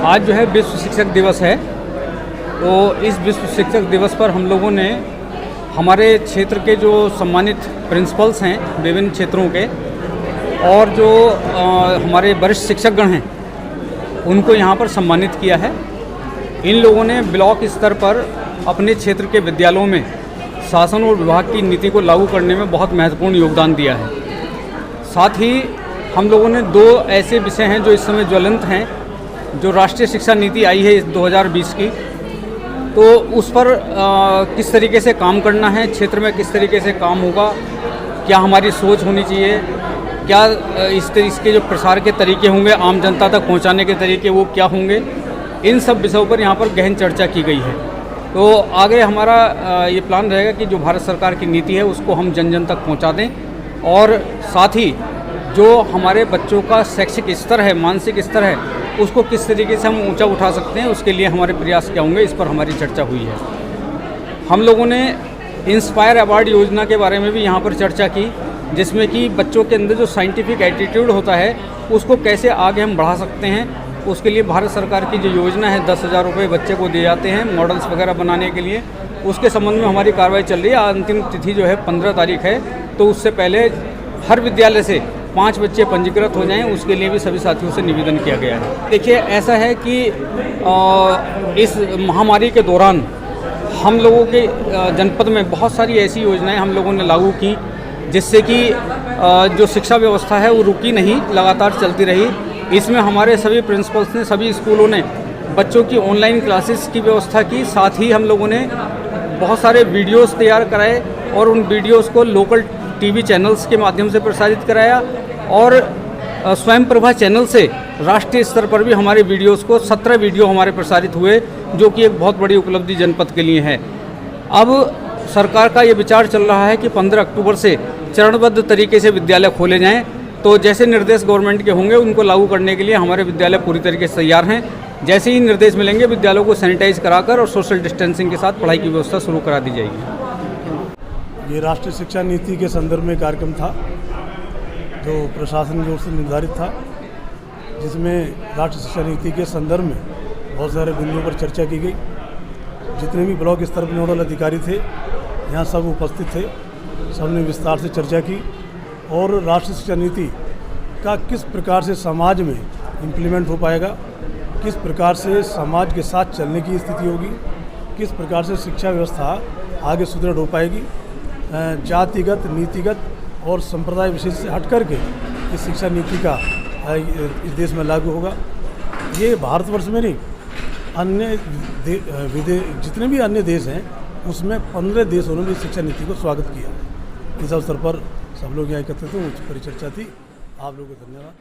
आज जो है विश्व शिक्षक दिवस है। तो इस विश्व शिक्षक दिवस पर हम लोगों ने हमारे क्षेत्र के जो सम्मानित प्रिंसिपल्स हैं विभिन्न क्षेत्रों के और जो हमारे वरिष्ठ शिक्षकगण हैं उनको यहाँ पर सम्मानित किया है। इन लोगों ने ब्लॉक स्तर पर अपने क्षेत्र के विद्यालयों में शासन और विभाग की नीति को लागू करने में बहुत महत्वपूर्ण योगदान दिया है। साथ ही हम लोगों ने दो ऐसे विषय हैं जो इस समय ज्वलंत हैं। जो राष्ट्रीय शिक्षा नीति आई है इस 2020 की, तो उस पर किस तरीके से काम करना है, क्षेत्र में किस तरीके से काम होगा, क्या हमारी सोच होनी चाहिए, क्या इसके जो प्रसार के तरीके होंगे, आम जनता तक पहुंचाने के तरीके वो क्या होंगे, इन सब विषयों पर यहाँ पर गहन चर्चा की गई है। तो आगे हमारा ये प्लान रहेगा कि जो भारत सरकार की नीति है उसको हम जन जन तक पहुँचा दें और साथ ही जो हमारे बच्चों का शैक्षिक स्तर है, मानसिक स्तर है, उसको किस तरीके से हम ऊंचा उठा सकते हैं, उसके लिए हमारे प्रयास क्या होंगे, इस पर हमारी चर्चा हुई है। हम लोगों ने इंस्पायर अवार्ड योजना के बारे में भी यहाँ पर चर्चा की, जिसमें कि बच्चों के अंदर जो साइंटिफिक एटीट्यूड होता है उसको कैसे आगे हम बढ़ा सकते हैं। उसके लिए भारत सरकार की जो योजना है 10,000 रुपये बच्चे को दिए जाते हैं मॉडल्स वगैरह बनाने के लिए, उसके संबंध में हमारी कार्रवाई चल रही है। अंतिम तिथि जो है 15 तारीख है, तो उससे पहले हर विद्यालय से 5 बच्चे पंजीकृत हो जाएं, उसके लिए भी सभी साथियों से निवेदन किया गया है। देखिए, ऐसा है कि इस महामारी के दौरान हम लोगों के जनपद में बहुत सारी ऐसी योजनाएं हम लोगों ने लागू की, जिससे कि जो शिक्षा व्यवस्था है वो रुकी नहीं, लगातार चलती रही। इसमें हमारे सभी प्रिंसिपल्स ने, सभी स्कूलों ने बच्चों की ऑनलाइन क्लासेस की व्यवस्था की। साथ ही हम लोगों ने बहुत सारे वीडियोस तैयार कराए और उन वीडियोस को लोकल टीवी चैनल्स के माध्यम से प्रसारित कराया और स्वयं प्रभा चैनल से राष्ट्रीय स्तर पर भी हमारे वीडियोस को 17 वीडियो हमारे प्रसारित हुए, जो कि एक बहुत बड़ी उपलब्धि जनपद के लिए है। अब सरकार का ये विचार चल रहा है कि 15 अक्टूबर से चरणबद्ध तरीके से विद्यालय खोले जाएं। तो जैसे निर्देश गवर्नमेंट के होंगे उनको लागू करने के लिए हमारे विद्यालय पूरी तरीके से तैयार हैं। जैसे ही निर्देश मिलेंगे विद्यालयों को सैनिटाइज कराकर और सोशल डिस्टेंसिंग के साथ पढ़ाई की व्यवस्था शुरू करा दी जाएगी। ये राष्ट्रीय शिक्षा नीति के संदर्भ में कार्यक्रम था जो प्रशासन की ओर से निर्धारित था, जिसमें राष्ट्रीय शिक्षा नीति के संदर्भ में बहुत सारे बिंदुओं पर चर्चा की गई। जितने भी ब्लॉक स्तर पर नोडल अधिकारी थे यहाँ सब उपस्थित थे, सबने विस्तार से चर्चा की और राष्ट्रीय शिक्षा नीति का किस प्रकार से समाज में इम्प्लीमेंट हो पाएगा, किस प्रकार से समाज के साथ चलने की स्थिति होगी, किस प्रकार से शिक्षा व्यवस्था आगे सुदृढ़ हो पाएगी, जातिगत, नीतिगत और संप्रदाय विशेष से हट करके इस शिक्षा नीति का इस देश में लागू होगा। ये भारतवर्ष में नहीं, अन्य जितने भी अन्य देश हैं उसमें 15 देशों ने भी शिक्षा नीति को स्वागत किया। इस अवसर पर सब लोग यहाँ एकत्रित हुए, उच्च परिचर्चा थी। आप लोगों को धन्यवाद।